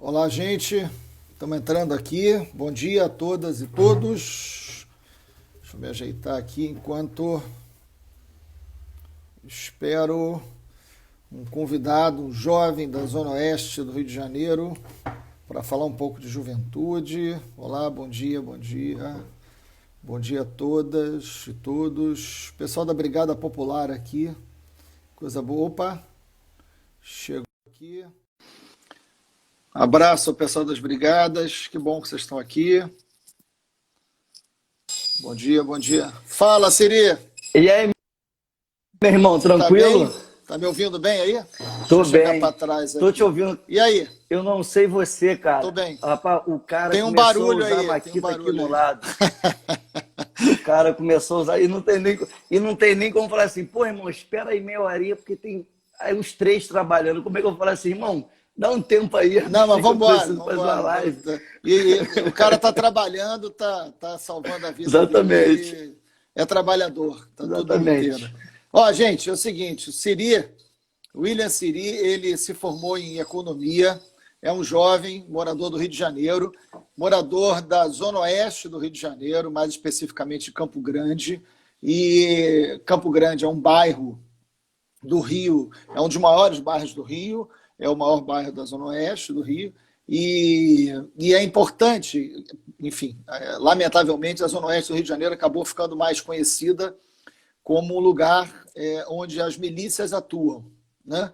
Olá, gente. Estamos entrando aqui. Bom dia a todas e todos. Deixa eu me ajeitar aqui enquanto espero um convidado, um jovem da Zona Oeste do Rio de Janeiro, para falar um pouco de juventude. Olá, bom dia, bom dia. Bom dia a todas e todos. Pessoal da Brigada Popular aqui. Coisa boa. Opa, chegou aqui. Abraço ao pessoal das brigadas, que bom que vocês estão aqui. Bom dia, bom dia. Fala, Siri. E aí, meu irmão, tranquilo? Tá me ouvindo bem aí? Tô Deixa eu chegar bem. para trás aqui. Tô te ouvindo. E aí? Eu não sei você, cara. Tô bem. Rapaz, o cara Tem um começou barulho a usar aí, a tem um Maquita aqui barulho no aí. lado. O cara começou a usar e não tem nem como falar assim, pô, irmão, espera aí meia horinha, porque tem aí uns 3 trabalhando. Como é que eu vou falar assim, irmão? Dá um tempo aí. Não, mas vamos embora. Preciso fazer uma live. E o cara tá trabalhando, tá salvando a vida Exatamente. dele. É trabalhador, tá todo Exatamente. inteiro. Ó, gente, é o seguinte, o Siri, William Siri, ele se formou em economia, é um jovem morador do Rio de Janeiro, morador da Zona Oeste do Rio de Janeiro, mais especificamente de Campo Grande. E Campo Grande é um bairro do Rio, é um dos maiores bairros do Rio, é o maior bairro da Zona Oeste do Rio, e é importante, enfim, lamentavelmente, a Zona Oeste do Rio de Janeiro acabou ficando mais conhecida como um lugar onde as milícias atuam, né?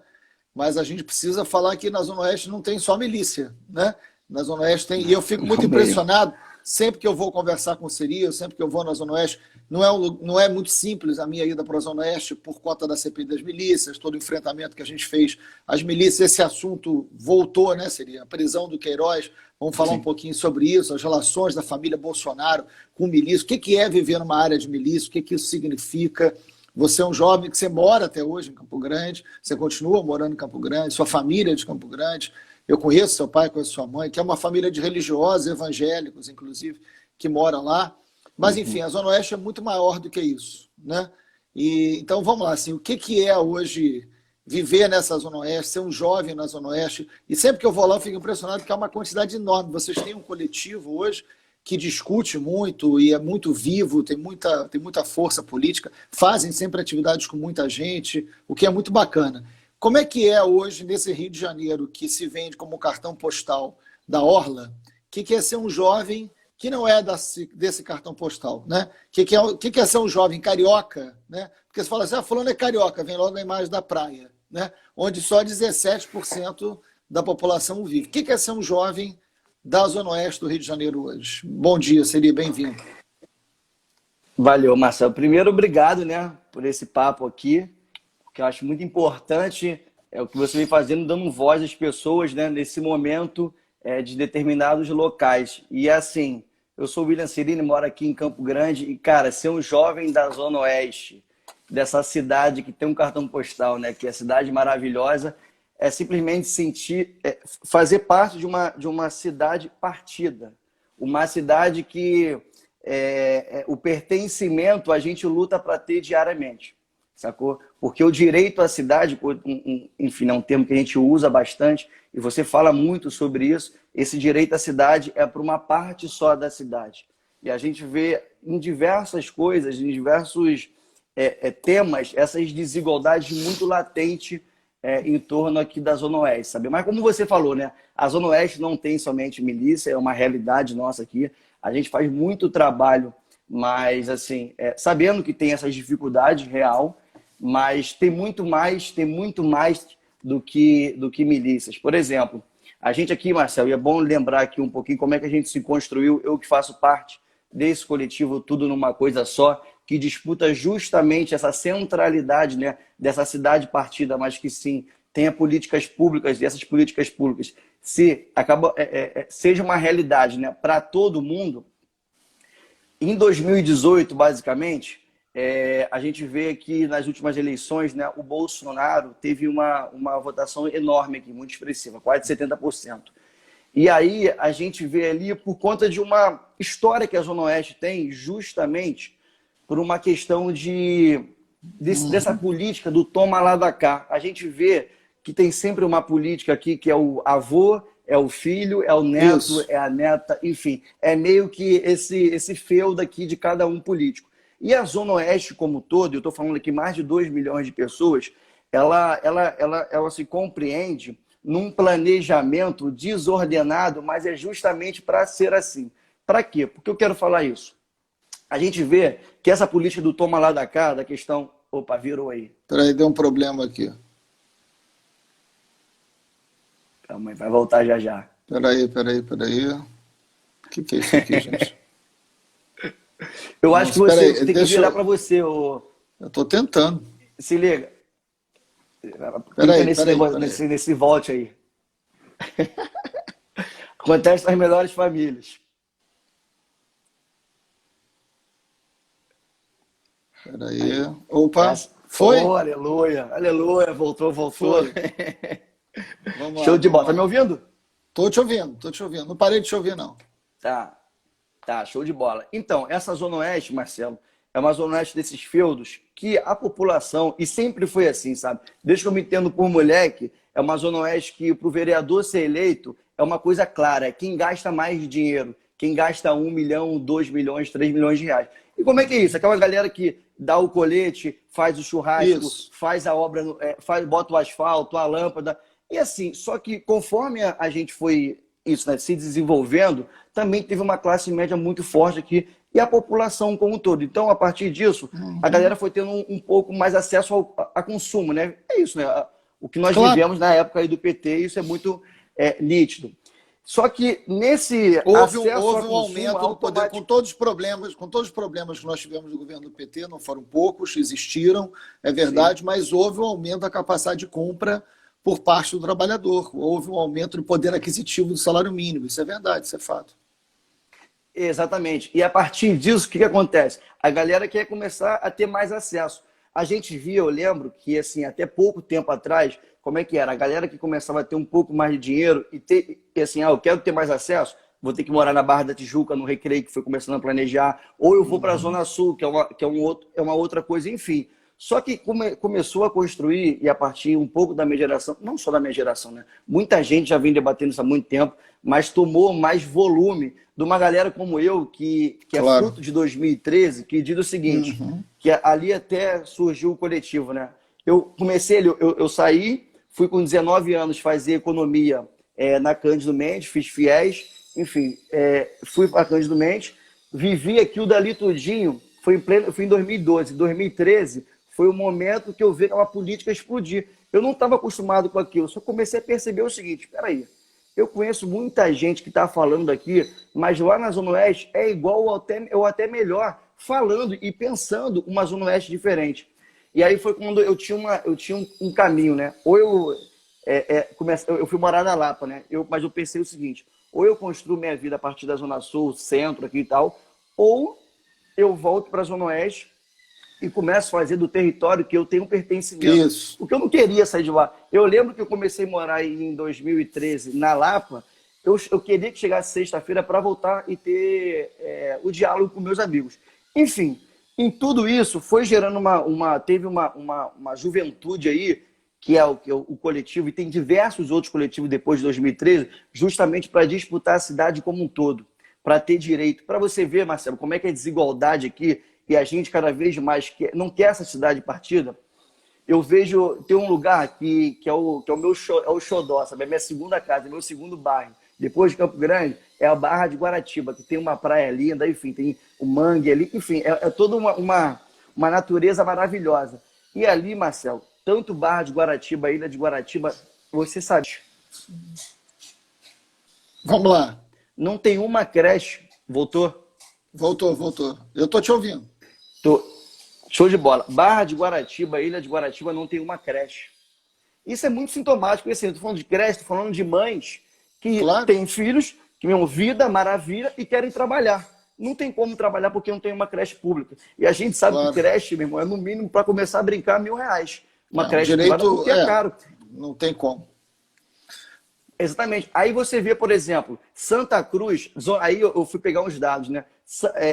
Mas a gente precisa falar que na Zona Oeste não tem só milícia, né? Na Zona Oeste tem, e eu fico muito impressionado, sempre que eu vou conversar com o Siri, sempre que eu vou na Zona Oeste, não é muito simples a minha ida para a Zona Oeste por conta da CPI das milícias, todo o enfrentamento que a gente fez às milícias. Esse assunto voltou, né, Siri? A prisão do Queiroz, vamos falar um pouquinho sobre isso, as relações da família Bolsonaro com milícia, o que é viver numa área de milícia, o que isso significa. Você é um jovem que você mora até hoje em Campo Grande, você continua morando em Campo Grande, sua família é de Campo Grande. Eu conheço seu pai, conheço sua mãe, que é uma família de religiosos, evangélicos, inclusive, que mora lá. Mas, enfim, a Zona Oeste é muito maior do que isso, né? Então, vamos lá, assim, o que é hoje viver nessa Zona Oeste, ser um jovem na Zona Oeste? E sempre que eu vou lá, eu fico impressionado porque é uma quantidade enorme. Vocês têm um coletivo hoje que discute muito e é muito vivo, tem muita força política, fazem sempre atividades com muita gente, o que é muito bacana. Como é que é hoje, nesse Rio de Janeiro, que se vende como cartão postal da Orla, que é ser um jovem que não é desse cartão postal, né? Que é ser um jovem carioca, né? Porque você fala assim, fulano é carioca, vem logo na imagem da praia, né? Onde só 17% da população vive. O que é ser um jovem da Zona Oeste do Rio de Janeiro hoje? Bom dia, seria bem-vindo. Valeu, Marcelo. Primeiro, obrigado, né, por esse papo aqui, que eu acho muito importante, é o que você vem fazendo, dando voz às pessoas, né, nesse momento de determinados locais. E assim, eu sou o William Cirini, moro aqui em Campo Grande, e, cara, ser um jovem da Zona Oeste, dessa cidade que tem um cartão postal, né, que é a cidade maravilhosa, é simplesmente fazer parte de uma cidade partida, uma cidade que o pertencimento a gente luta para ter diariamente, sacou? Porque o direito à cidade, enfim, é um termo que a gente usa bastante, e você fala muito sobre isso, esse direito à cidade é para uma parte só da cidade. E a gente vê em diversas coisas, em diversos temas, essas desigualdades muito latentes em torno aqui da Zona Oeste, sabe? Mas como você falou, né? A Zona Oeste não tem somente milícia, é uma realidade nossa aqui. A gente faz muito trabalho, mas assim, sabendo que tem essas dificuldades real, mas tem muito mais do que milícias. Por exemplo, a gente aqui, Marcelo, e é bom lembrar aqui um pouquinho como é que a gente se construiu, eu que faço parte desse coletivo Tudo Numa Coisa Só, que disputa justamente essa centralidade, né, dessa cidade partida, mas que sim, tenha políticas públicas, e essas políticas públicas seja uma realidade, né, para todo mundo. Em 2018, basicamente, a gente vê que nas últimas eleições, né, o Bolsonaro teve uma votação enorme aqui, muito expressiva, quase 70%. E aí a gente vê ali, por conta de uma história que a Zona Oeste tem, justamente por uma questão dessa política do toma lá da cá. A gente vê que tem sempre uma política aqui que é o avô é o filho, é o neto, Isso. é a neta, enfim. É meio que esse feudo aqui de cada um político. E a Zona Oeste como um todo, eu estou falando aqui mais de 2 milhões de pessoas, ela se compreende num planejamento desordenado, mas é justamente para ser assim. Para quê? Por que eu quero falar isso? A gente vê que essa política do toma lá da cá, da questão... Opa, virou aí. Peraí, deu um problema aqui. Calma aí, vai voltar já já. Peraí. O que é isso aqui, gente? Eu acho que você peraí, tem que virar para você. Eu estou tentando. Se liga. Peraí. Nesse volte aí. Acontece nas melhores famílias. Peraí. Opa, foi? Oh, aleluia, voltou. Foi. Vamos lá, Show de bola. vamos Tá me ouvindo? Tô te ouvindo. Não parei de te ouvir, não. Tá, show de bola. Então, essa Zona Oeste, Marcelo, é uma Zona Oeste desses feudos que a população, e sempre foi assim, sabe? Desde que eu me entendo por moleque, é uma Zona Oeste que, para o vereador ser eleito, é uma coisa clara: é quem gasta mais dinheiro, quem gasta 1 milhão, 2 milhões, 3 milhões de reais. E como é que é isso? Aquela galera que dá o colete, faz o churrasco, faz a obra, bota o asfalto, a lâmpada. E assim, só que conforme a gente foi isso, né, se desenvolvendo, também teve uma classe média muito forte aqui e a população como um todo. Então, a partir disso, a galera foi tendo um pouco mais acesso a consumo, né? É isso, né? O que nós vivemos na época aí do PT, isso é muito nítido. Só que nesse houve um aumento do poder, com todos os problemas que nós tivemos no governo do PT, não foram poucos, existiram, é verdade, sim, mas houve um aumento da capacidade de compra por parte do trabalhador, houve um aumento do poder aquisitivo do salário mínimo, isso é verdade, isso é fato. Exatamente. E a partir disso, o que acontece? A galera quer começar a ter mais acesso. A gente via, eu lembro que assim, até pouco tempo atrás, como é que era? A galera que começava a ter um pouco mais de dinheiro e assim, eu quero ter mais acesso, vou ter que morar na Barra da Tijuca, no Recreio, que foi começando a planejar, ou eu vou para a Zona Sul, que é uma outra coisa, enfim. Só que começou a construir, e a partir um pouco da minha geração, não só da minha geração, né? Muita gente já vem debatendo isso há muito tempo, mas tomou mais volume de uma galera como eu, que é fruto de 2013, que diz o seguinte, que ali até surgiu o coletivo, né? Eu saí, fui com 19 anos fazer economia na Cândido Mendes, fiz FIES, enfim, fui para Cândido Mendes, vivi aquilo dali tudinho, foi em 2012, 2013, foi o momento que eu vi aquela política explodir. Eu não estava acostumado com aquilo, só comecei a perceber o seguinte, peraí, eu conheço muita gente que está falando aqui, mas lá na Zona Oeste é igual ou até melhor, falando e pensando uma Zona Oeste diferente. E aí foi quando eu tinha um caminho, né? Ou eu fui morar na Lapa, né? Mas eu pensei o seguinte, ou eu construo minha vida a partir da Zona Sul, centro aqui e tal, ou eu volto para a Zona Oeste e começo a fazer do território que eu tenho pertencimento. Isso. Porque eu não queria sair de lá. Eu lembro que eu comecei a morar em 2013 na Lapa, eu queria que chegasse sexta-feira para voltar e ter o diálogo com meus amigos. Enfim, em tudo isso foi gerando teve uma juventude aí, que é o coletivo, e tem diversos outros coletivos depois de 2013, justamente para disputar a cidade como um todo, para ter direito. Para você ver, Marcelo, como é que é a desigualdade aqui, e a gente cada vez mais não quer essa cidade partida. Eu vejo, tem um lugar que é o meu xodó, sabe? É a minha segunda casa, é meu segundo bairro. Depois de Campo Grande, é a Barra de Guaratiba, que tem uma praia linda, enfim, tem o mangue ali, enfim, é toda uma natureza maravilhosa. E ali, Marcelo, tanto Barra de Guaratiba, Ilha de Guaratiba, você sabe. Vamos lá. Não tem uma creche. Voltou? Voltou. Eu tô te ouvindo. Show de bola. Barra de Guaratiba, Ilha de Guaratiba não tem uma creche. Isso é muito sintomático. Assim, eu estou falando de creche, estou falando de mães que têm filhos, que mesmo vida, maravilha, e querem trabalhar. Não tem como trabalhar porque não tem uma creche pública. E a gente sabe que creche, meu irmão, é no mínimo para começar a brincar R$1.000. Uma creche privada porque é caro. Não tem como. Exatamente. Aí você vê, por exemplo, Santa Cruz, aí eu fui pegar uns dados, né?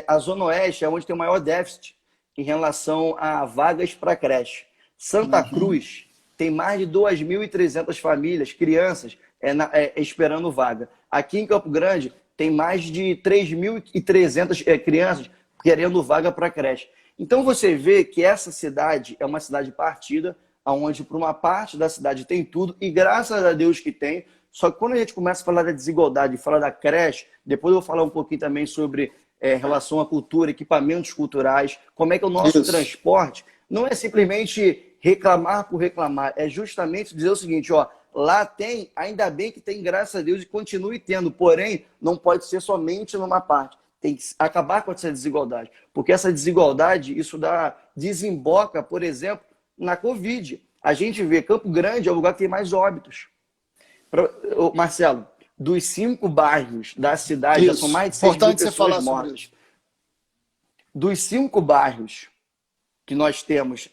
A Zona Oeste é onde tem o maior déficit em relação a vagas para creche. Santa Cruz tem mais de 2.300 famílias, crianças, esperando vaga. Aqui em Campo Grande, tem mais de 3.300 crianças querendo vaga para creche. Então, você vê que essa cidade é uma cidade partida, onde para uma parte da cidade tem tudo, e graças a Deus que tem. Só que quando a gente começa a falar da desigualdade, falar da creche, depois eu vou falar um pouquinho também sobre relação à cultura, equipamentos culturais, como é que é o nosso transporte. Não é simplesmente reclamar por reclamar, é justamente dizer o seguinte, ó, lá tem, ainda bem que tem, graças a Deus, e continue tendo, porém, não pode ser somente numa parte. Tem que acabar com essa desigualdade, porque essa desigualdade, isso desemboca, por exemplo, na Covid. A gente vê Campo Grande é o lugar que tem mais óbitos. Marcelo, dos 5 bairros da cidade, já são mais de 6 mil pessoas mortas. Dos 5 bairros que nós temos,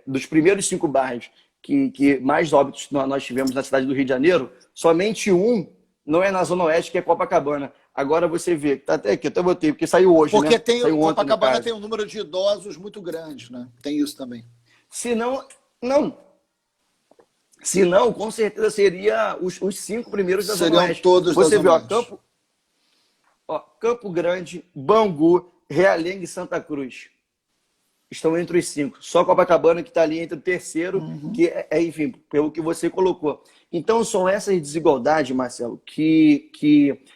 dos primeiros 5 bairros que mais óbitos nós tivemos na cidade do Rio de Janeiro, somente um não é na Zona Oeste, que é Copacabana. Agora você vê, tá até aqui, até botei, porque saiu hoje, porque né? Tem, saiu ontem, Copacabana tem um número de idosos muito grande, né? Tem isso também. Se não, com certeza seria os 5 primeiros da Zona Oeste. Todos você da vê, Zona Oeste. Campo Grande, Bangu, Realengo e Santa Cruz estão entre os 5. Só Copacabana que está ali entre o terceiro, que enfim, pelo que você colocou. Então, são essas desigualdades, Marcelo, que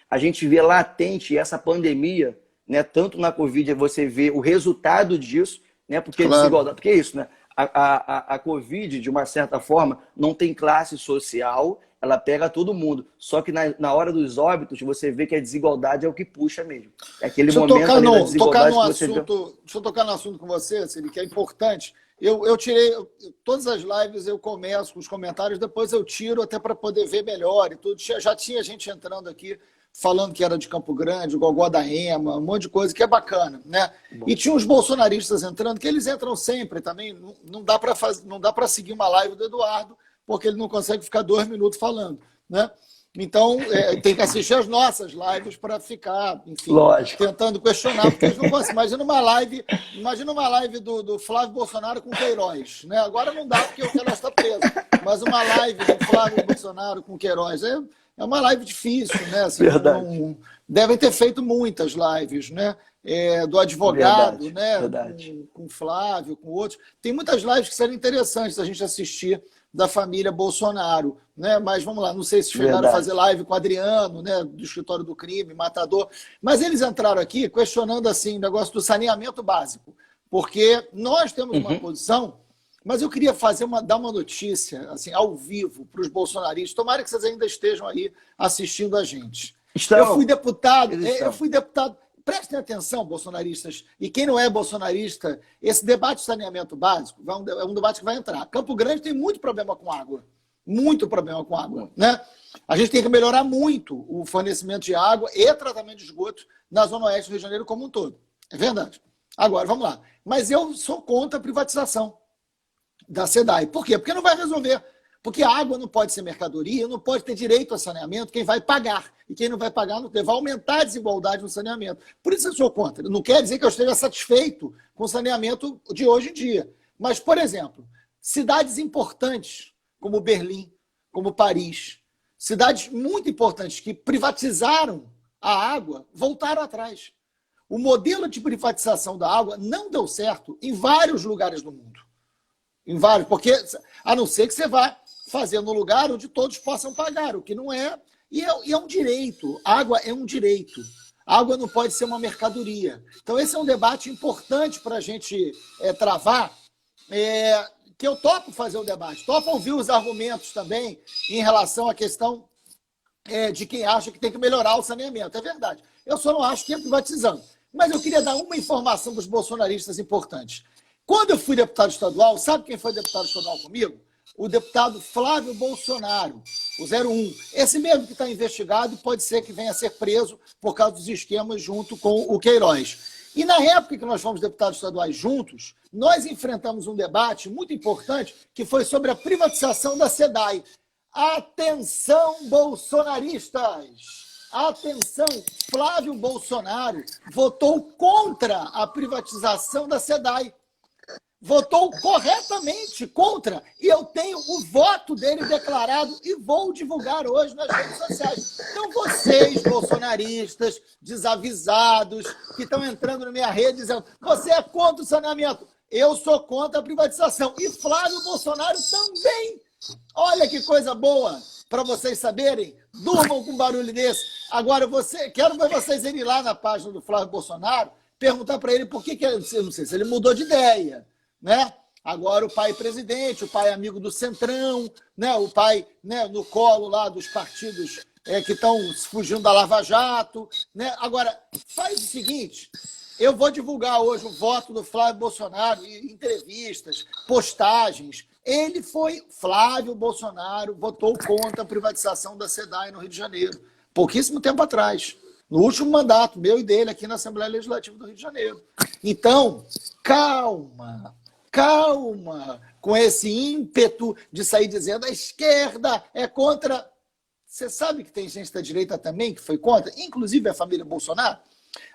a gente vê latente essa pandemia, né? Tanto na Covid, você vê o resultado disso, né? Porque desigualdade, porque é isso, né? A Covid, de uma certa forma, não tem classe social, ela pega todo mundo. Só que na hora dos óbitos, você vê que a desigualdade é o que puxa mesmo. É aquele momento ali da desigualdade que você vê. Deixa eu tocar no assunto com você, Celi, que é importante. Eu tirei todas as lives, eu começo com os comentários, depois eu tiro até para poder ver melhor e tudo. Já tinha gente entrando aqui falando que era de Campo Grande, o Gogó da Ema, um monte de coisa que é bacana, né? Bom. E tinha uns bolsonaristas entrando, que eles entram sempre também. Não dá para seguir uma live do Eduardo, porque ele não consegue ficar 2 minutos falando, né? Então, tem que assistir as nossas lives para ficar, enfim, tentando questionar, porque eles não conseguem. Imagina uma live do Flávio Bolsonaro com Queiroz, né? Agora não dá, porque o Queiroz está preso. Mas uma live do Flávio Bolsonaro com Queiroz é uma live difícil, né? Assim, verdade. Devem ter feito muitas lives, né? Do advogado, verdade, né? Com Flávio, com outros. Tem muitas lives que seriam interessantes a gente assistir da família Bolsonaro, né? Mas vamos lá, não sei se chegaram a fazer live com o Adriano, né? Do Escritório do Crime, Matador. Mas eles entraram aqui questionando assim, o negócio do saneamento básico. Porque nós temos uma posição, mas eu queria dar uma notícia assim, ao vivo para os bolsonaristas. Tomara que vocês ainda estejam aí assistindo a gente. Eu fui deputado. Prestem atenção, bolsonaristas, e quem não é bolsonarista, esse debate de saneamento básico é um debate que vai entrar. Campo Grande tem muito problema com água. Muito problema com água, né? A gente tem que melhorar muito o fornecimento de água e tratamento de esgoto na Zona Oeste do Rio de Janeiro como um todo. É verdade. Agora, vamos lá. Mas eu sou contra a privatização da SEDAI. Por quê? Porque não vai resolver. Porque a água não pode ser mercadoria, não pode ter direito a saneamento, quem vai pagar. E quem não vai pagar não tem. Vai aumentar a desigualdade no saneamento. Por isso eu sou contra. Não quer dizer que eu esteja satisfeito com o saneamento de hoje em dia. Mas, por exemplo, cidades importantes, como Berlim, como Paris, cidades muito importantes que privatizaram a água, voltaram atrás. O modelo de privatização da água não deu certo em vários lugares do mundo. Em vários, porque a não ser que você vá fazer no lugar onde todos possam pagar, o que não é. E é um direito. Água é um direito. Água não pode ser uma mercadoria. Então, esse é um debate importante para a gente travar, que eu topo fazer o debate. Topo ouvir os argumentos também em relação à questão de quem acha que tem que melhorar o saneamento. É verdade. Eu só não acho que é privatizando. Mas eu queria dar uma informação para os bolsonaristas importante. Quando eu fui deputado estadual, sabe quem foi deputado estadual comigo? O deputado Flávio Bolsonaro, o 01. Esse mesmo que está investigado pode ser que venha a ser preso por causa dos esquemas junto com o Queiroz. E na época que nós fomos deputados estaduais juntos, nós enfrentamos um debate muito importante que foi sobre a privatização da SEDAI. Atenção, bolsonaristas! Atenção, Flávio Bolsonaro votou contra a privatização da SEDAI. votou corretamente contra, e eu tenho o voto dele declarado e vou divulgar hoje nas redes sociais. Então, vocês, bolsonaristas, desavisados, que estão entrando na minha rede dizendo você é contra o saneamento, eu sou contra a privatização. E Flávio Bolsonaro também. Olha que coisa boa para vocês saberem. Durmam com um barulho desse. Agora, quero ver vocês irem lá na página do Flávio Bolsonaro, perguntar para ele por que eu não sei se ele mudou de ideia, né? Agora o pai presidente, o pai amigo do Centrão, né? O pai, né, no colo lá dos partidos que estão fugindo da Lava Jato, né? Agora, faz o seguinte, eu vou divulgar hoje o voto do Flávio Bolsonaro em entrevistas, postagens. Ele Flávio Bolsonaro, votou contra a privatização da SEDAI no Rio de Janeiro, pouquíssimo tempo atrás. No último mandato, meu e dele, aqui na Assembleia Legislativa do Rio de Janeiro. Então, calma com esse ímpeto de sair dizendo a esquerda é contra. Você sabe que tem gente da direita também que foi contra, inclusive a família Bolsonaro?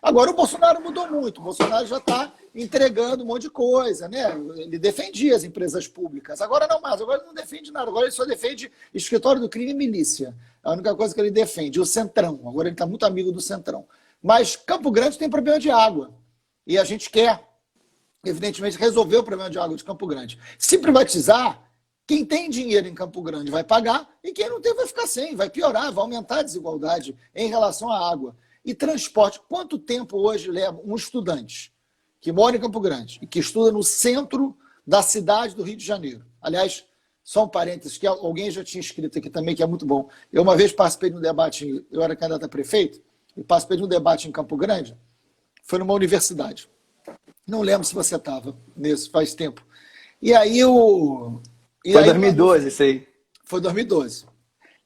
Agora, o Bolsonaro mudou muito. O Bolsonaro já está entregando um monte de coisa, né? Ele defendia as empresas públicas. Agora não mais. Agora ele não defende nada. Agora ele só defende escritório do crime e milícia. É a única coisa que ele defende. O Centrão. Agora ele está muito amigo do Centrão. Mas Campo Grande tem problema de água. E a gente quer, evidentemente, resolver o problema de água de Campo Grande. Se privatizar, quem tem dinheiro em Campo Grande vai pagar e quem não tem vai ficar sem. Vai piorar, vai aumentar a desigualdade em relação à água. E transporte, quanto tempo hoje leva um estudante que mora em Campo Grande e que estuda no centro da cidade do Rio de Janeiro? Aliás, só um parênteses, que alguém já tinha escrito aqui também, que é muito bom. Eu uma vez participei de um debate, eu era candidato a prefeito, e participei de um debate em Campo Grande, foi numa universidade. Não lembro se você estava nisso, faz tempo. E aí o... Foi 2012 isso aí. Foi 2012.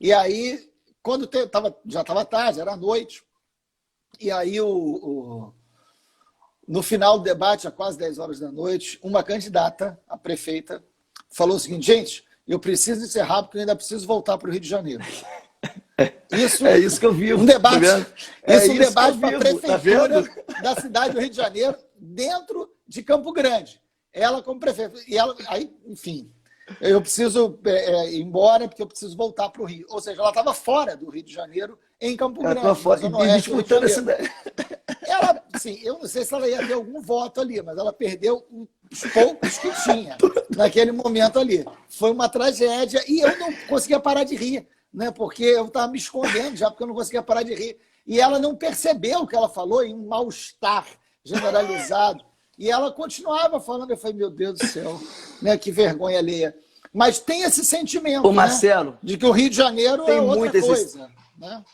E aí, quando já estava tarde, era noite, e aí, no final do debate, a quase 10 horas da noite, uma candidata, a prefeita, falou o seguinte: gente, eu preciso encerrar porque eu ainda preciso voltar para o Rio de Janeiro. Isso, é isso que eu vi. Um debate, um debate para a prefeitura tá da cidade do Rio de Janeiro, dentro de Campo Grande. Ela como prefeita. E ela, aí, enfim, eu preciso ir embora porque eu preciso voltar para o Rio. Ou seja, ela estava fora do Rio de Janeiro, em Campo Grande. E disputando essa ideia. Ela, assim, eu não sei se ela ia ter algum voto ali, mas ela perdeu os poucos que tinha naquele momento ali. Foi uma tragédia e eu não conseguia parar de rir, né? Porque eu estava me escondendo já, porque eu não conseguia parar de rir. E ela não percebeu o que ela falou em um mal-estar generalizado. E ela continuava falando. Eu falei, meu Deus do céu, né? Que vergonha alheia. Mas tem esse sentimento, Marcelo, né? De que o Rio de Janeiro é outra coisa, né?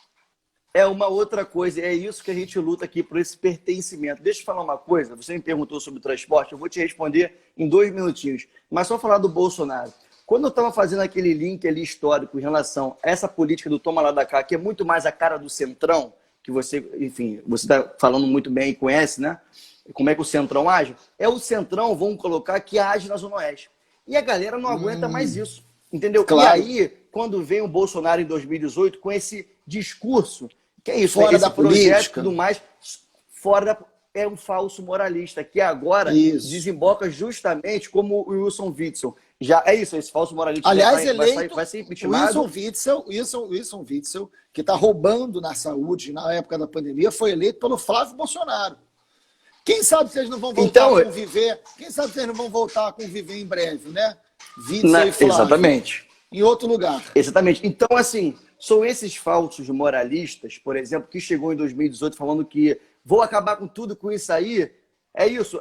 É uma outra coisa, é isso que a gente luta aqui, por esse pertencimento. Deixa eu falar uma coisa, você me perguntou sobre o transporte, eu vou te responder em 2 minutinhos, mas só falar do Bolsonaro. Quando eu estava fazendo aquele link ali histórico em relação a essa política do toma lá da cá, que é muito mais a cara do Centrão, que você, enfim, você está falando muito bem e conhece, né? Como é que o Centrão age? É o Centrão, vamos colocar, que age na Zona Oeste. E a galera não aguenta mais isso, entendeu? Claro. E aí, quando vem o Bolsonaro em 2018 com esse discurso, que é isso, fora esse da projeto e política, tudo mais, é um falso moralista, que agora desemboca justamente como o Wilson Witzel. Já é isso, esse falso moralista. Aliás, eleito, vai ser impeachmentado. Wilson Witzel, que está roubando na saúde na época da pandemia, foi eleito pelo Flávio Bolsonaro. Quem sabe se eles não vão voltar a conviver? Quem sabe se eles não vão voltar a conviver em breve, né? Witzel e Flávio. Exatamente. Em outro lugar. Exatamente. Então, assim, são esses falsos moralistas, por exemplo, que chegou em 2018 falando que vou acabar com tudo com isso aí. É isso.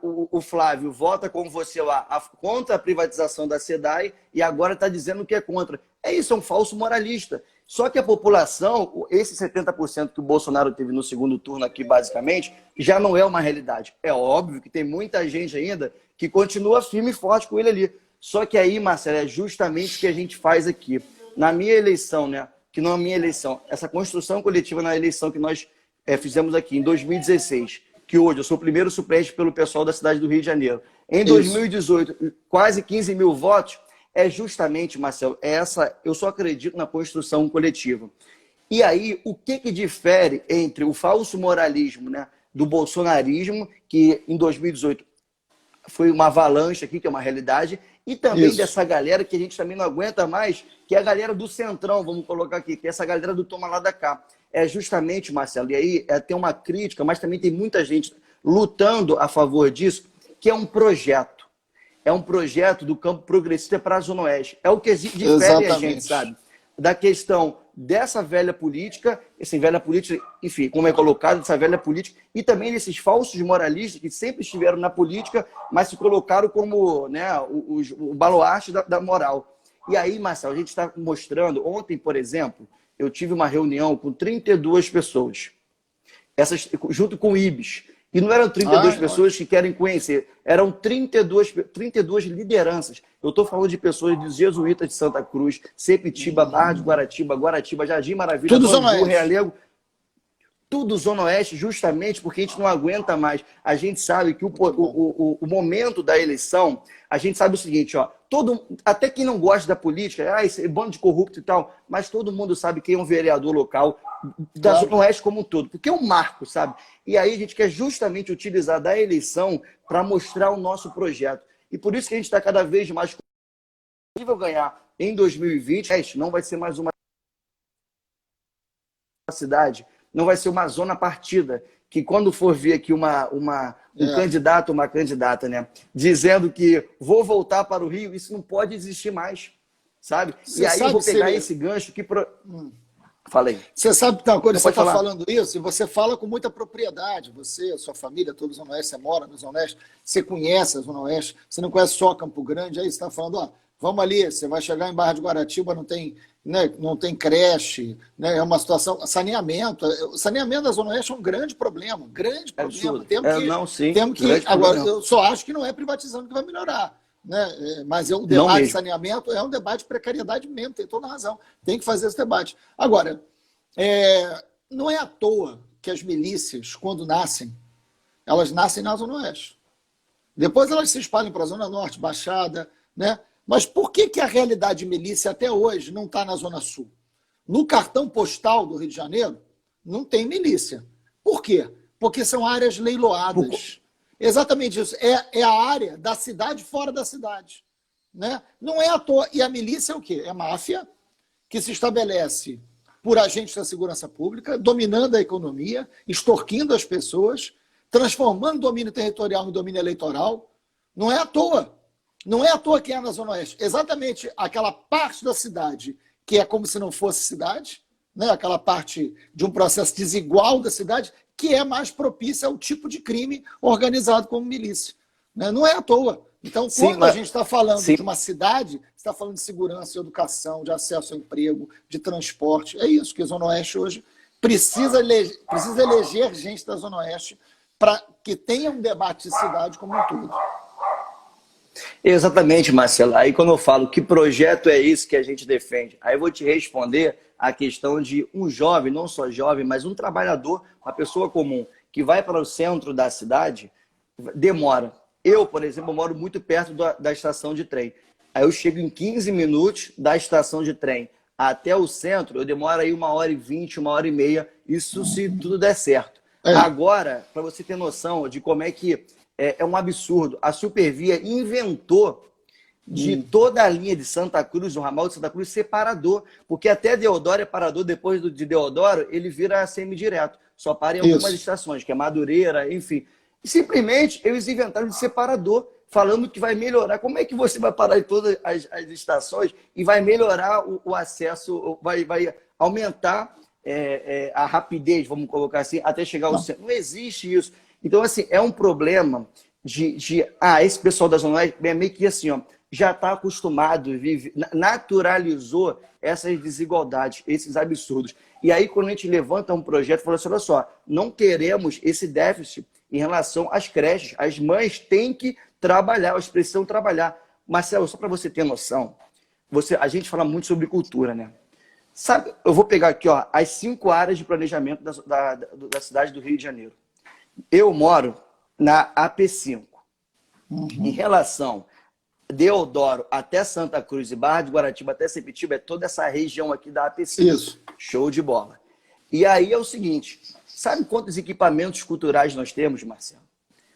O Flávio vota como você lá contra a privatização da SEDAI e agora está dizendo que é contra. É isso, é um falso moralista. Só que a população, esse 70% que o Bolsonaro teve no segundo turno aqui, basicamente, já não é uma realidade. É óbvio que tem muita gente ainda que continua firme e forte com ele ali. Só que aí, Marcelo, é justamente o que a gente faz aqui. Na minha eleição, né? Que não é a minha eleição, essa construção coletiva na eleição que nós fizemos aqui em 2016, que hoje eu sou o primeiro suplente pelo pessoal da cidade do Rio de Janeiro. Em 2018, quase 15 mil votos, é justamente, Marcelo, eu só acredito na construção coletiva. E aí, o que difere entre o falso moralismo, né, do bolsonarismo, que em 2018 foi uma avalanche aqui, que é uma realidade, e também Isso. dessa galera que a gente também não aguenta mais, que é a galera do Centrão, vamos colocar aqui, que é essa galera do toma lá da cá. É justamente, Marcelo, e aí tem uma crítica, mas também tem muita gente lutando a favor disso, que é um projeto. É um projeto do campo progressista para a Zona Oeste. É o que difere a gente, sabe? Da questão dessa velha política, enfim, como é colocado, essa velha política, e também desses falsos moralistas que sempre estiveram na política, mas se colocaram como, né, o baluarte da moral. E aí, Marcelo, a gente está mostrando, ontem, por exemplo, eu tive uma reunião com 32 pessoas, junto com o IBES. E não eram 32 pessoas que querem conhecer, eram 32 lideranças. Eu estou falando de pessoas dos jesuítas de Santa Cruz, Sepitiba, Barra de Guaratiba, Jardim Maravilha, tudo Zona Oeste. Realengo, tudo Zona Oeste, justamente porque a gente não aguenta mais. A gente sabe que o momento da eleição, a gente sabe o seguinte, ó, até quem não gosta da política, esse bando de corrupto e tal, mas todo mundo sabe quem é um vereador local da Zona Oeste como um todo, porque é um marco, sabe? E aí a gente quer justamente utilizar da eleição para mostrar o nosso projeto. E por isso que a gente está cada vez mais possível ganhar em 2020, não vai ser mais uma cidade, não vai ser uma zona partida, que quando for ver aqui um candidato, uma candidata, né, dizendo que vou voltar para o Rio, isso não pode existir mais, sabe? E aí eu vou pegar esse gancho que... Falei. Você sabe que tem uma coisa, você está falando isso, e você fala com muita propriedade. Você, a sua família, toda a Zona Oeste, você mora na Zona Oeste, você conhece a Zona Oeste, você não conhece só Campo Grande, aí você está falando, ó, vamos ali, você vai chegar em Barra de Guaratiba, não tem, né, não tem creche, né, é uma situação, saneamento. O saneamento da Zona Oeste é um grande problema, grande problema. Temos que agora, eu só acho que não é privatizando que vai melhorar. Né? Mas o debate de saneamento é um debate de precariedade mesmo, tem toda a razão. Tem que fazer esse debate. Agora, não é à toa que as milícias, quando nascem, elas nascem na Zona Oeste. Depois elas se espalham para a Zona Norte, Baixada, né? Mas por que a realidade de milícia até hoje não está na Zona Sul? No cartão postal do Rio de Janeiro, não tem milícia. Por quê? Porque são áreas leiloadas. Exatamente isso. É a área da cidade fora da cidade. Né? Não é à toa. E a milícia é o quê? É máfia que se estabelece por agentes da segurança pública, dominando a economia, extorquindo as pessoas, transformando o domínio territorial em domínio eleitoral. Não é à toa. Não é à toa que é na Zona Oeste. Exatamente aquela parte da cidade que é como se não fosse cidade, né? Aquela parte de um processo desigual da cidade, que é mais propícia ao tipo de crime organizado como milícia. Né? Não é à toa. Então, quando a gente está falando de uma cidade, está falando de segurança, de educação, de acesso ao emprego, de transporte. É isso que a Zona Oeste hoje precisa eleger gente da Zona Oeste para que tenha um debate de cidade como um todo. Exatamente, Marcelo. Aí quando eu falo que projeto é esse que a gente defende, aí eu vou te responder a questão de um jovem, não só jovem, mas um trabalhador, uma pessoa comum, que vai para o centro da cidade, demora. Eu, por exemplo, moro muito perto da estação de trem. Aí eu chego em 15 minutos da estação de trem até o centro, eu demoro aí 1h20, 1h30, isso se tudo der certo. Agora, para você ter noção de como é que é um absurdo, a Supervia inventou de toda a linha de Santa Cruz, o ramal de Santa Cruz, separador. Porque até Deodoro é parador, depois de Deodoro, ele vira semidireto. Só para em algumas estações, que é Madureira, enfim. E simplesmente eles inventaram de separador, falando que vai melhorar. Como é que você vai parar em todas as estações e vai melhorar o acesso, vai aumentar a rapidez, vamos colocar assim, até chegar ao centro? Não existe isso. Então, assim, é um problema esse pessoal da Zona Oeste é meio que assim, ó, já está acostumado, naturalizou essas desigualdades, esses absurdos. E aí, quando a gente levanta um projeto, fala assim, olha só, não queremos esse déficit em relação às creches. As mães têm que trabalhar, elas precisam trabalhar. Marcelo, só para você ter noção, a gente fala muito sobre cultura, né? Sabe, eu vou pegar aqui, ó, as 5 áreas de planejamento da cidade do Rio de Janeiro. Eu moro na AP5. Em relação Deodoro até Santa Cruz e Barra de Guaratiba até Sepitiba, é toda essa região aqui da AP5. Isso. Show de bola. E aí é o seguinte, sabe quantos equipamentos culturais nós temos, Marcelo?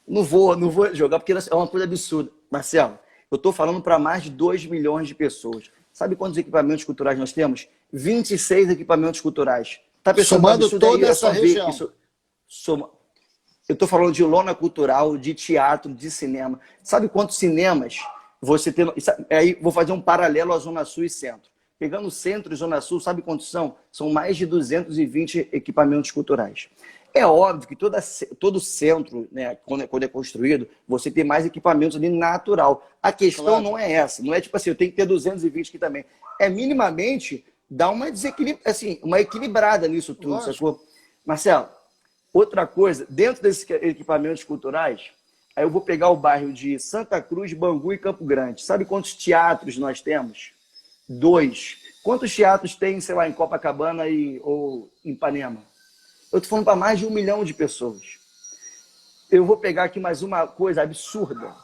Não vou jogar porque é uma coisa absurda. Marcelo, eu estou falando para mais de 2 milhões de pessoas. Sabe quantos equipamentos culturais nós temos? 26 equipamentos culturais. Tá pensando Somando absurdo toda aí? É essa só ver região. isso. Eu estou falando de lona cultural, de teatro, de cinema. Sabe quantos cinemas você tem? Aí vou fazer um paralelo à Zona Sul e Centro. Pegando Centro e Zona Sul, sabe quantos são? São mais de 220 equipamentos culturais. É óbvio que todo centro, né, quando é construído, você tem mais equipamentos ali natural. A questão Claro. não é essa. Não é tipo assim, eu tenho que ter 220 aqui também. É minimamente dar uma assim, uma equilibrada nisso tudo, sacou? Marcelo, outra coisa, dentro desses equipamentos culturais, aí eu vou pegar o bairro de Santa Cruz, Bangu e Campo Grande. Sabe quantos teatros nós temos? 2. Quantos teatros tem, sei lá, em Copacabana ou em Ipanema? Eu estou falando para mais de 1 milhão de pessoas. Eu vou pegar aqui mais uma coisa absurda.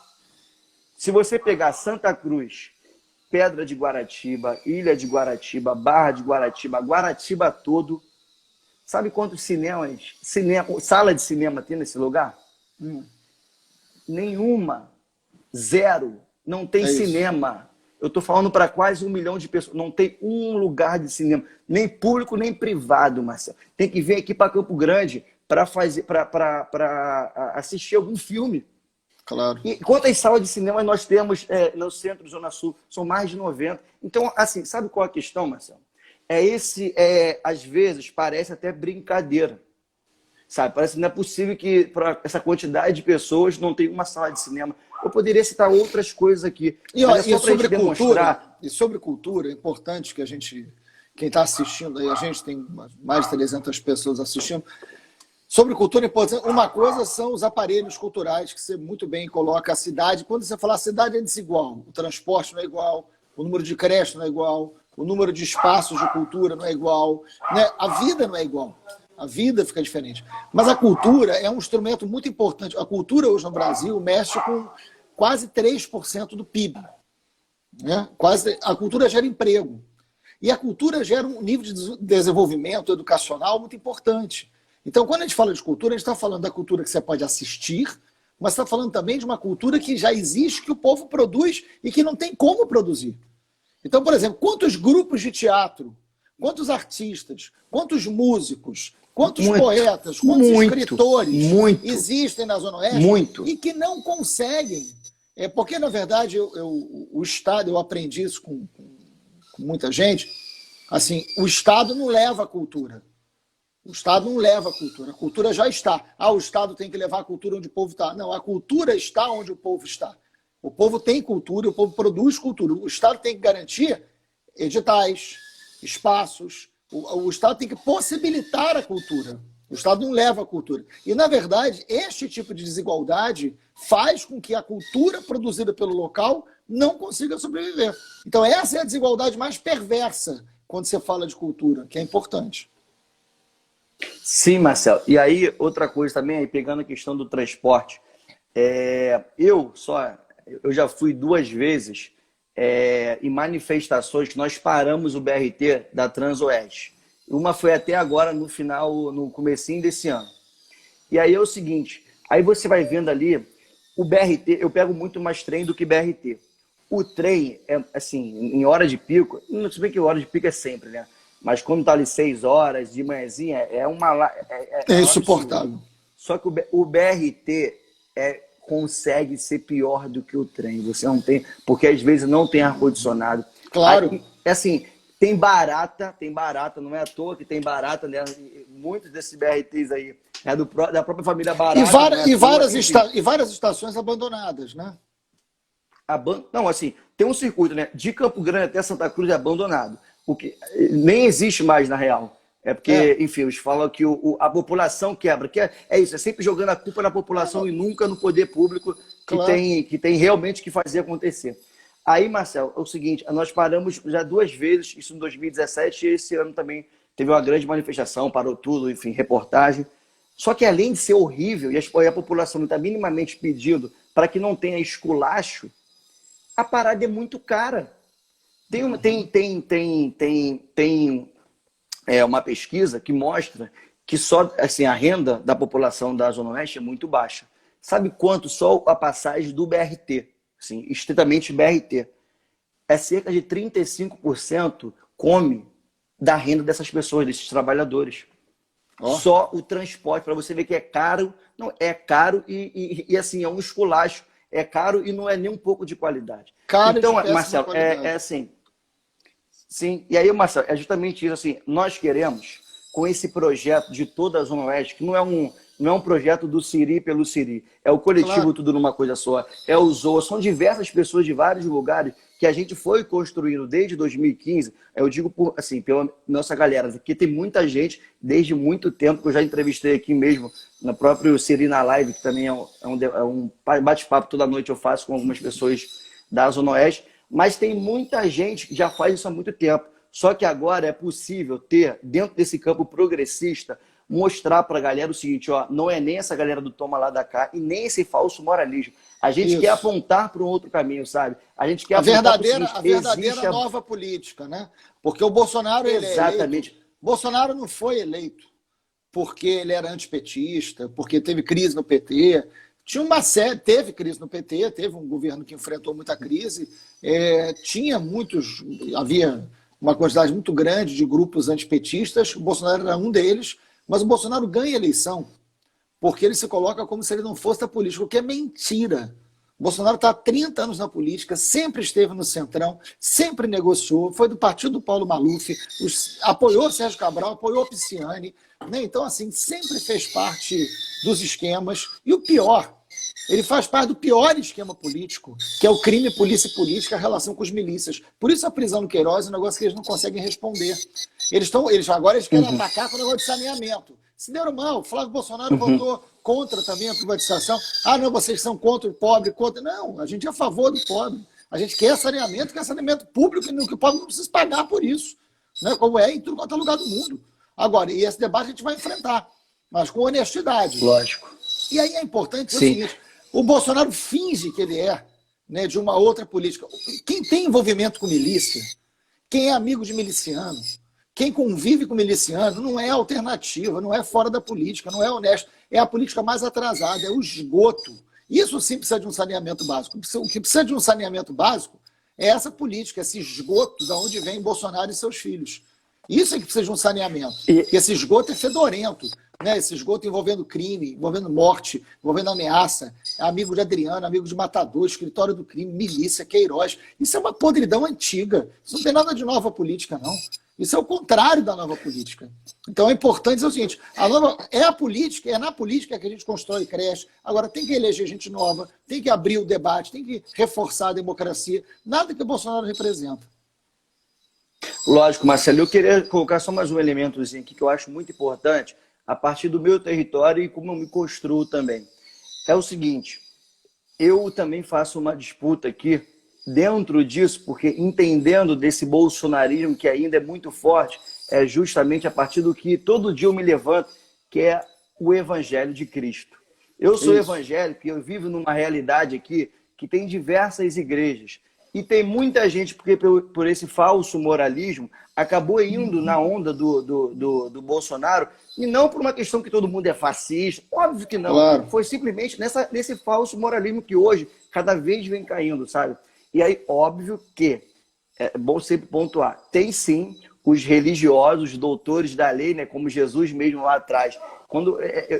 Se você pegar Santa Cruz, Pedra de Guaratiba, Ilha de Guaratiba, Barra de Guaratiba, Guaratiba todo, sabe quantos sala de cinema tem nesse lugar? Nenhuma. Zero. Não tem cinema. Eu estou falando para quase 1 milhão de pessoas. Não tem um lugar de cinema, nem público, nem privado, Marcelo. Tem que vir aqui para Campo Grande para assistir algum filme. Claro. E quantas salas de cinema nós temos no centro e Zona Sul? São mais de 90. Então, assim, sabe qual é a questão, Marcelo? Às vezes, parece até brincadeira. Sabe? Parece que não é possível que para essa quantidade de pessoas não tenha uma sala de cinema. Eu poderia citar outras coisas aqui. E sobre cultura, é importante que quem está assistindo aí, a gente tem mais de 300 pessoas assistindo. Sobre cultura, é importante. Uma coisa são os aparelhos culturais, que você muito bem coloca a cidade. Quando você fala a cidade é desigual, o transporte não é igual, o número de creches não é igual, o número de espaços de cultura não é igual, né? A vida não é igual. A vida fica diferente. Mas a cultura é um instrumento muito importante. A cultura hoje no Brasil mexe com quase 3% do PIB. Né? A cultura gera emprego. E a cultura gera um nível de desenvolvimento educacional muito importante. Então, quando a gente fala de cultura, a gente está falando da cultura que você pode assistir, mas está falando também de uma cultura que já existe, que o povo produz e que não tem como produzir. Então, por exemplo, quantos grupos de teatro, quantos artistas, quantos músicos, quantos poetas, quantos escritores existem na Zona Oeste e que não conseguem. Porque, na verdade, o Estado, eu aprendi isso com muita gente, assim, o Estado não leva a cultura. O Estado não leva a cultura já está. O Estado tem que levar a cultura onde o povo está. Não, a cultura está onde o povo está. O povo tem cultura, o povo produz cultura. O Estado tem que garantir editais, espaços. O Estado tem que possibilitar a cultura. O Estado não leva a cultura. E, na verdade, este tipo de desigualdade faz com que a cultura produzida pelo local não consiga sobreviver. Então, essa é a desigualdade mais perversa quando você fala de cultura, que é importante. Sim, Marcelo. E aí, outra coisa também, aí, pegando a questão do transporte, eu já fui 2 vezes em manifestações que nós paramos o BRT da Transoeste. Uma foi até agora no final, no comecinho desse ano. E aí é o seguinte, aí você vai vendo ali, o BRT, eu pego muito mais trem do que BRT. O trem, assim, em hora de pico, se bem que hora de pico é sempre, né? Mas quando tá ali 6 horas de manhãzinha, é insuportável. Só que o BRT consegue ser pior do que o trem. Você não tem, porque às vezes não tem ar-condicionado. Claro. Aí, assim, tem barata, não é à toa que tem barata, né? Muitos desses BRTs aí da própria família Barata. E várias estações abandonadas, né? Não, assim, tem um circuito, né? De Campo Grande até Santa Cruz é abandonado. O que nem existe mais, na real. Porque, enfim, eles falam que a população quebra. Que é isso, é sempre jogando a culpa na população e nunca no poder público que tem realmente que fazer acontecer. Aí, Marcelo, é o seguinte, nós paramos já 2 vezes, isso em 2017, e esse ano também teve uma grande manifestação, parou tudo, enfim, reportagem. Só que além de ser horrível, e a população não está minimamente pedindo para que não tenha esculacho, a parada é muito cara. Tem uma pesquisa que mostra que só assim, a renda da população da Zona Oeste é muito baixa. Sabe quanto só a passagem do BRT, assim, estritamente BRT? É cerca de 35% come da renda dessas pessoas, desses trabalhadores. Oh. Só o transporte, para você ver que é caro, não é caro e assim, é um esculacho. É caro e não é nem um pouco de qualidade. Caro então, de Marcelo, qualidade. é assim. Sim, e aí, Marcelo, é justamente isso. Assim, nós queremos, com esse projeto de toda a Zona Oeste, que não é um projeto do Siri pelo Siri, é o coletivo claro. Tudo numa coisa só, é o ZOA, são diversas pessoas de vários lugares que a gente foi construindo desde 2015, eu digo assim, pela nossa galera, porque tem muita gente desde muito tempo, que eu já entrevistei aqui mesmo, no próprio Siri na Live, que também é um bate-papo toda noite eu faço com algumas pessoas da Zona Oeste, mas tem muita gente que já faz isso há muito tempo. Só que agora é possível ter, dentro desse campo progressista, mostrar para a galera o seguinte, ó, não é nem essa galera do toma lá da cá e nem esse falso moralismo. A gente quer apontar para um outro caminho, sabe? A gente quer apontar a verdadeira nova política, né? Porque o Bolsonaro, exatamente. Bolsonaro não foi eleito porque ele era antipetista, porque teve crise no PT. Tinha uma série, teve crise no PT, teve um governo que enfrentou muita crise, havia uma quantidade muito grande de grupos antipetistas, o Bolsonaro era um deles, mas o Bolsonaro ganha a eleição porque ele se coloca como se ele não fosse da política, o que é mentira. O Bolsonaro está há 30 anos na política, sempre esteve no Centrão, sempre negociou, foi do partido do Paulo Maluf, apoiou o Sérgio Cabral, apoiou o Pisciani, né? Então, assim, sempre fez parte dos esquemas. E o pior, ele faz parte do pior esquema político, que é o crime, polícia e política, a relação com os milícias. Por isso a prisão do Queiroz é um negócio que eles não conseguem responder. Eles querem atacar com o negócio de saneamento. Se deram mal, o Flávio Bolsonaro votou contra também a privatização. Ah, não, vocês são contra o pobre, contra... Não, a gente é a favor do pobre. A gente quer saneamento público, e que o pobre não precisa pagar por isso. Né? Como é em tudo quanto é lugar do mundo. Agora, e esse debate a gente vai enfrentar, mas com honestidade. Lógico. E aí é importante o seguinte, o Bolsonaro finge que ele é, né, de uma outra política. Quem tem envolvimento com milícia, quem é amigo de miliciano, quem convive com miliciano, não é alternativa, não é fora da política, não é honesto. É a política mais atrasada, é o esgoto. Isso sim precisa de um saneamento básico. O que precisa de um saneamento básico é essa política, esse esgoto de onde vem Bolsonaro e seus filhos. Isso é que precisa de um saneamento. E esse esgoto é fedorento. Né, esse esgoto envolvendo crime, envolvendo morte, envolvendo ameaça, amigo de Adriano, amigo de Matador, escritório do crime, milícia, Queiroz. Isso é uma podridão antiga. Isso não tem nada de nova política, não. Isso é o contrário da nova política. Então é importante dizer o seguinte, é na política que a gente constrói e cresce. Agora tem que eleger gente nova, tem que abrir o debate, tem que reforçar a democracia. Nada que o Bolsonaro representa. Lógico, Marcelo. Eu queria colocar só mais um elementozinho aqui que eu acho muito importante, a partir do meu território e como eu me construo também. É o seguinte, eu também faço uma disputa aqui dentro disso, porque entendendo desse bolsonarismo que ainda é muito forte, é justamente a partir do que todo dia eu me levanto, que é o Evangelho de Cristo. Eu sou evangélico e eu vivo numa realidade aqui que tem diversas igrejas. E tem muita gente, porque por esse falso moralismo, acabou indo na onda do Bolsonaro, e não por uma questão que todo mundo é fascista, óbvio que não. Claro. Foi simplesmente nesse falso moralismo que hoje cada vez vem caindo, sabe? E aí, óbvio que, é bom sempre pontuar, tem sim os religiosos, os doutores da lei, né, como Jesus mesmo lá atrás.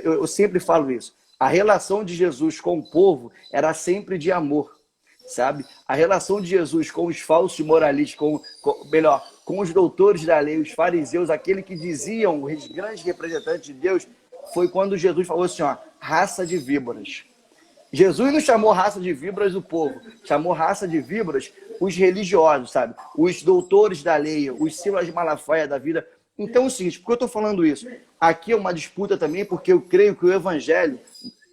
Eu sempre falo isso, a relação de Jesus com o povo era sempre de amor. Sabe? A relação de Jesus com os falsos moralistas, com os doutores da lei, os fariseus, aquele que diziam, os grandes representantes de Deus, foi quando Jesus falou assim, ó, raça de víboras. Jesus não chamou raça de víboras o povo, chamou raça de víboras os religiosos, sabe? Os doutores da lei, os Silas de Malafaia da vida. Então é o seguinte, por que eu estou falando isso? Aqui é uma disputa também, porque eu creio que o Evangelho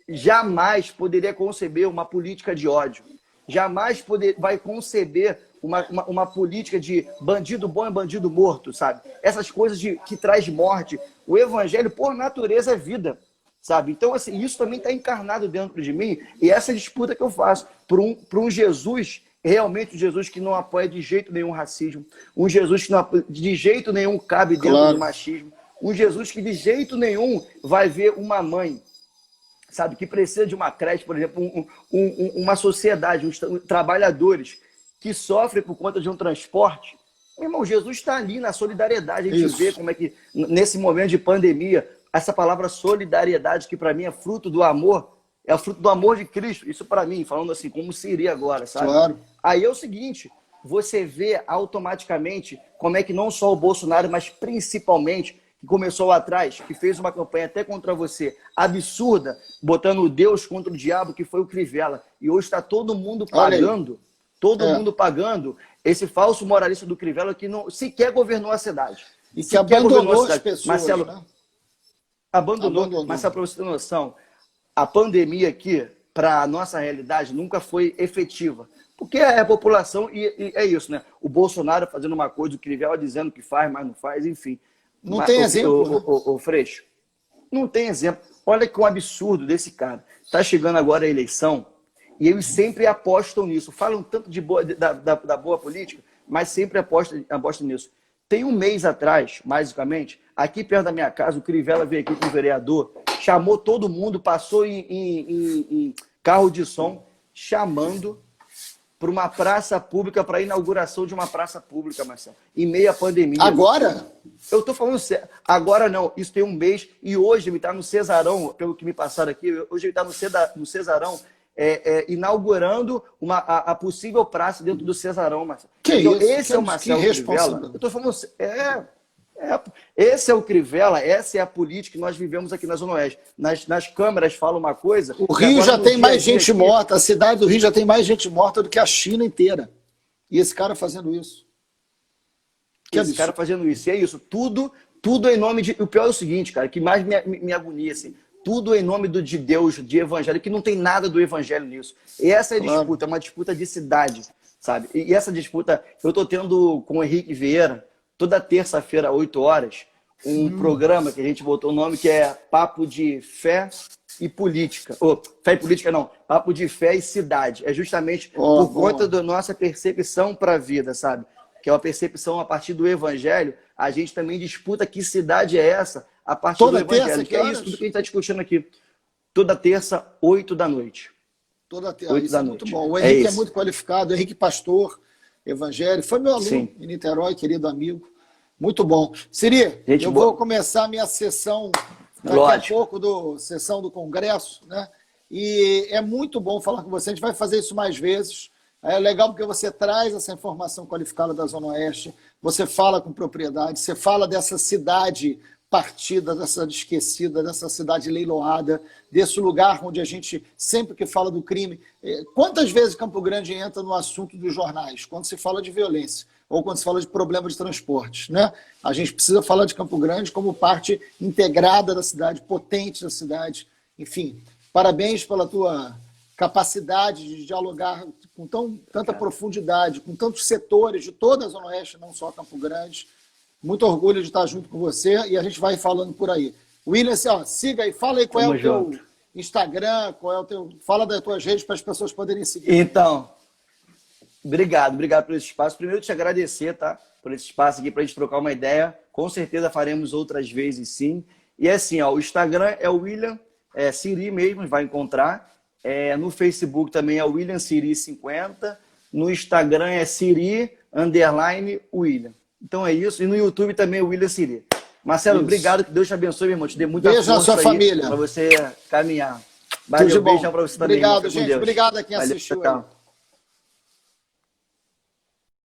jamais poderia conceber uma política de ódio. Jamais vai conceber uma política de bandido bom e bandido morto, sabe? Essas coisas que traz morte. O Evangelho, por natureza, é vida, sabe? Então, assim, isso também está encarnado dentro de mim e essa disputa que eu faço por um Jesus, realmente um Jesus que não apoia de jeito nenhum racismo, um Jesus que de jeito nenhum cabe dentro do machismo, um Jesus que de jeito nenhum vai ver uma mãe sabe? Que precisa de uma creche, por exemplo, uma sociedade, trabalhadores que sofrem por conta de um transporte. Meu irmão, Jesus está ali na solidariedade. A gente vê como é que, nesse momento de pandemia, essa palavra solidariedade, que para mim é fruto do amor, é o fruto do amor de Cristo. Isso para mim, falando assim, como seria agora, sabe? Claro. Aí é o seguinte, você vê automaticamente como é que não só o Bolsonaro, mas principalmente, que começou lá atrás, que fez uma campanha até contra você, absurda, botando o Deus contra o diabo, que foi o Crivella. E hoje está todo mundo pagando, mundo pagando esse falso moralista do Crivella que não sequer governou a cidade. E que abandonou as pessoas, Marcelo, né? Abandonou. Marcelo, para você ter noção, a pandemia aqui, para a nossa realidade, nunca foi efetiva. Porque é a população, e é isso, né? O Bolsonaro fazendo uma coisa, o Crivella dizendo que faz, mas não faz, enfim. Não tem exemplo. O Freixo, não tem exemplo. Olha que um absurdo desse cara. Está chegando agora a eleição e eles sempre apostam nisso. Falam tanto da boa política, mas sempre apostam nisso. Tem um mês atrás, basicamente, aqui perto da minha casa, o Crivella veio aqui com o vereador, chamou todo mundo, passou em carro de som, chamando para uma praça pública, para a inauguração de uma praça pública, Marcelo, em meio à pandemia. Agora? Eu estou falando sério. Agora não, isso tem um mês, e hoje ele está no Cesarão, pelo que me passaram aqui, hoje ele está no Cesarão, inaugurando a possível praça dentro do Cesarão, Marcelo. Que então, isso? Esse é o Marcelo Crivella. Eu estou falando esse é o Crivella, essa é a política que nós vivemos aqui na Zona Oeste. Nas câmeras falam uma coisa... O Rio já tem mais gente morta, a cidade do Rio já tem mais gente morta do que a China inteira. E esse cara fazendo isso. Esse cara fazendo isso. E é isso. Tudo em nome de... O pior é o seguinte, cara, que mais me agonia, assim. Tudo em nome de Deus, de evangelho, que não tem nada do evangelho nisso. E essa é a disputa, é uma disputa de cidade, sabe? E essa disputa, eu estou tendo com o Henrique Vieira, toda terça-feira, 8 horas, um programa que a gente botou o nome, que é Papo de Fé e Política. Fé e Política não, Papo de Fé e Cidade. É justamente por conta da nossa percepção para a vida, sabe? Que é uma percepção a partir do evangelho. A gente também disputa que cidade é essa a partir do evangelho. Que é isso tudo que a gente está discutindo aqui. Toda terça, 8 da noite. Toda terça, 8 da é noite. Muito bom. O Henrique é muito qualificado, o Henrique Pastor, evangélico, foi meu aluno em Niterói, querido amigo. Muito bom. Siri, eu vou começar a minha sessão daqui a pouco, sessão do Congresso, né? E é muito bom falar com você. A gente vai fazer isso mais vezes. É legal porque você traz essa informação qualificada da Zona Oeste, você fala com propriedade, você fala dessa cidade partida, dessa cidade esquecida, dessa cidade leiloada, desse lugar onde a gente, sempre que fala do crime... Quantas vezes Campo Grande entra no assunto dos jornais? Quando se fala de violência, ou quando se fala de problema de transportes, né? A gente precisa falar de Campo Grande como parte integrada da cidade, potente da cidade. Enfim, parabéns pela tua capacidade de dialogar com tanta profundidade, com tantos setores de toda a Zona Oeste, não só Campo Grande. Muito orgulho de estar junto com você e a gente vai falando por aí. William, siga aí, fala aí qual é o teu Instagram, fala das tuas redes para as pessoas poderem seguir. Então, obrigado por esse espaço. Primeiro, te agradecer, tá? Por esse espaço aqui para a gente trocar uma ideia. Com certeza faremos outras vezes, sim. E assim, o Instagram é o William Siri mesmo, vai encontrar. No Facebook também é o William Siri 50. No Instagram é Siri_William. Então é isso. E no YouTube também é o William Siri. Marcelo, obrigado. Que Deus te abençoe, meu irmão. Te dê muita força na sua família. Para você caminhar. Valeu, beijão para você também. Obrigado, gente. Obrigado a quem assistiu. Tchau.